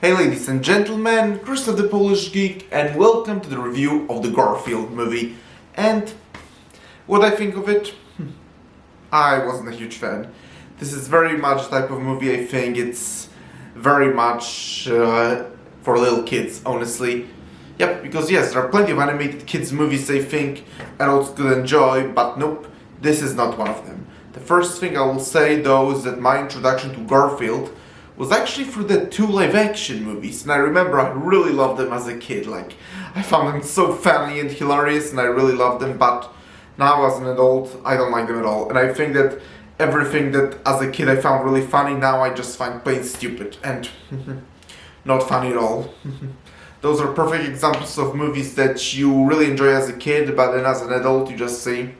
Hey ladies and gentlemen, Krzysztof the Polish Geek, and welcome to the review of the Garfield movie. And what I think of it? I wasn't a huge fan. This is very much the type of movie I think it's very much for little kids, honestly. Yep, because yes, there are plenty of animated kids movies I think adults could enjoy, but nope, this is not one of them. The first thing I will say though is that my introduction to Garfield was actually through the two live-action movies, and I remember I really loved them as a kid. Like, I found them so funny and hilarious, and I really loved them, but now as an adult, I don't like them at all. And I think that everything that as a kid I found really funny, now I just find plain stupid and not funny at all. Those are perfect examples of movies that you really enjoy as a kid, but then as an adult you just say,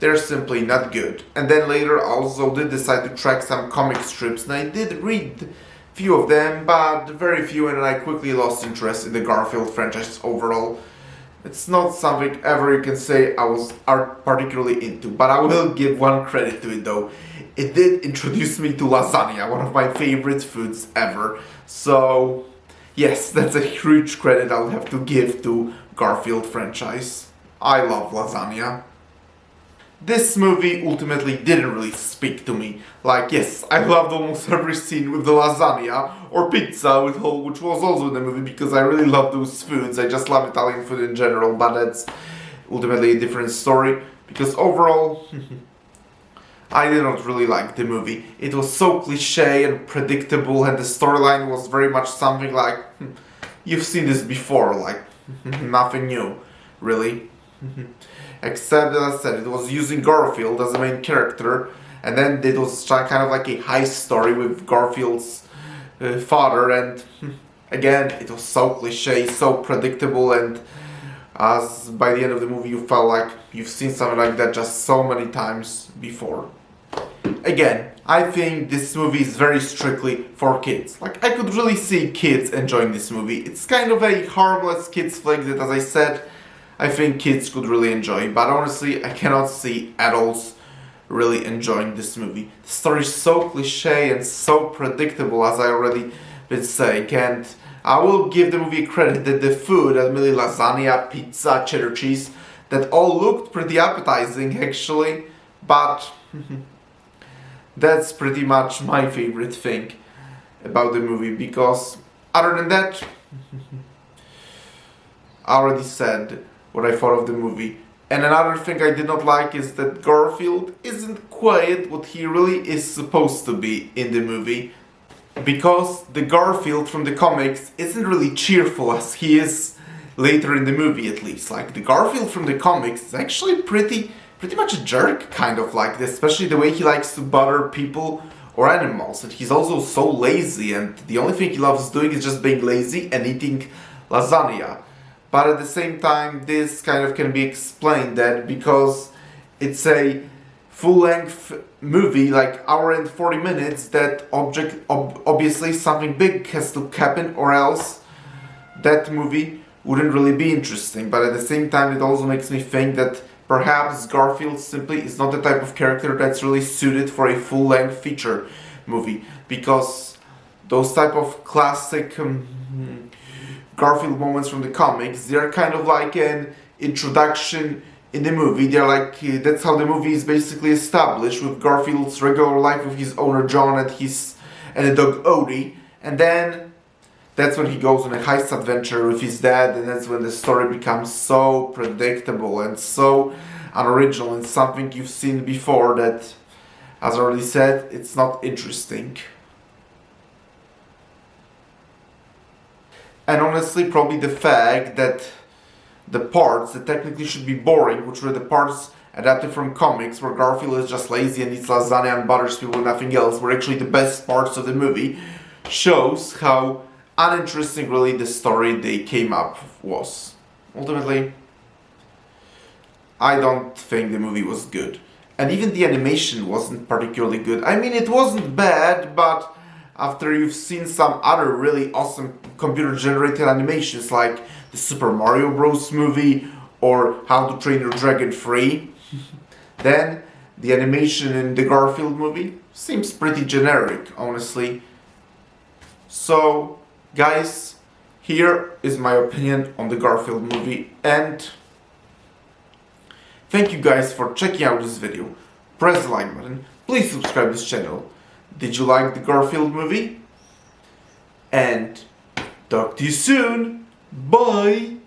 they're simply not good. And then later I also did decide to track some comic strips, and I did read few of them, but very few, and I quickly lost interest in the Garfield franchise overall. It's not something ever you can say I was particularly into, but I will give one credit to it though. It did introduce me to lasagna, one of my favorite foods ever. So yes, that's a huge credit I'll have to give to Garfield franchise. I love lasagna. This movie ultimately didn't really speak to me. Like, yes, I loved almost every scene with the lasagna or pizza, which was also in the movie because I really love those foods. I just love Italian food in general, but that's ultimately a different story because overall, I did not really like the movie. It was so cliche and predictable, and the storyline was very much something like, you've seen this before, like, nothing new, really. Except, as I said, it was using Garfield as the main character, and then it was kind of like a heist story with Garfield's father, and again, it was so cliche, so predictable, and as by the end of the movie you felt like you've seen something like that just so many times before. Again, I think this movie is very strictly for kids. Like, I could really see kids enjoying this movie. It's kind of a harmless kids flick that, as I said, I think kids could really enjoy, but honestly, I cannot see adults really enjoying this movie. The story is so cliche and so predictable, as I already been saying, and I will give the movie credit that the food, admittedly lasagna, pizza, cheddar cheese, that all looked pretty appetizing actually, but that's pretty much my favorite thing about the movie, because other than that, I already said what I thought of the movie. And another thing I did not like is that Garfield isn't quite what he really is supposed to be in the movie. Because the Garfield from the comics isn't really cheerful as he is later in the movie, at least. Like, the Garfield from the comics is actually pretty much a jerk, kind of like this, especially the way he likes to bother people or animals. And he's also so lazy, and the only thing he loves doing is just being lazy and eating lasagna. But at the same time, this kind of can be explained that because it's a full-length movie, like hour and 40 minutes, that obviously something big has to happen, or else that movie wouldn't really be interesting. But at the same time, it also makes me think that perhaps Garfield simply is not the type of character that's really suited for a full-length feature movie, because those type of classic Garfield moments from the comics, they're kind of like an introduction in the movie. They're like, that's how the movie is basically established, with Garfield's regular life with his owner John and the dog Odie, and then that's when he goes on a heist adventure with his dad, and that's when the story becomes so predictable and so unoriginal and something you've seen before that, as I already said, it's not interesting. And honestly, probably the fact that the parts that technically should be boring, which were the parts adapted from comics, where Garfield is just lazy and eats lasagna and butters people and nothing else, were actually the best parts of the movie, shows how uninteresting really the story they came up was. Ultimately, I don't think the movie was good. And even the animation wasn't particularly good. I mean, it wasn't bad, but after you've seen some other really awesome computer-generated animations like the Super Mario Bros. Movie or How to Train Your Dragon 3, then the animation in the Garfield movie seems pretty generic, honestly. So, Guys, here is my opinion on the Garfield movie, and thank you guys for checking out this video. Press the like button, please subscribe this channel. Did you like the Garfield movie? And talk to you soon. Bye!